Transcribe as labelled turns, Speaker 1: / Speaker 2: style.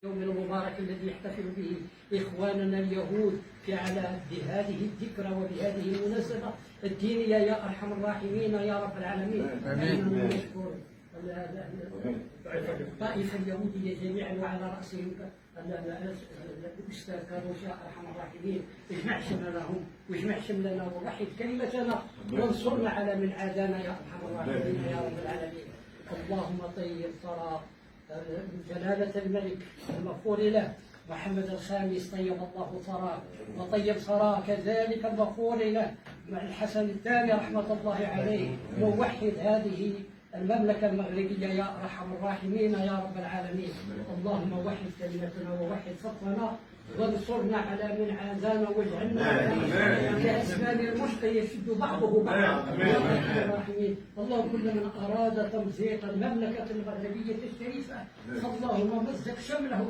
Speaker 1: اليوم المبارك الذي يحتفل به إخواننا اليهود على هذه الذكرى وبهذه المناسبة الدينية يا أرحم الراحمين يا رب العالمين. آمين. نشكر الطائفة اليهودية جميعا وعلى رأسهم الأستاذ كاروش يا أرحم الراحمين. اجمع شملهم واجمع شملنا ووحد كلمتنا وانصرنا على من عادانا يا أرحم الراحمين يا رب العالمين. اللهم طيب ثرى جلالة الملك المغفور له محمد الخامس طيب الله ثراه وطيب ثراه كذلك المغفور له الحسن الثاني رحمة الله عليه موحد هذه المملكة المغربية يا أرحم الراحمين يا رب العالمين. اللهم وحد كلمتنا ووحد صفنا وانصرنا على من عادانا واجعلنا كأسنان المشط يشد بعضه بعضا يا أرحم الراحمين. اللهم كل من أراد تمزيق المملكة المغربية الشريفة فاللهم مزق شمله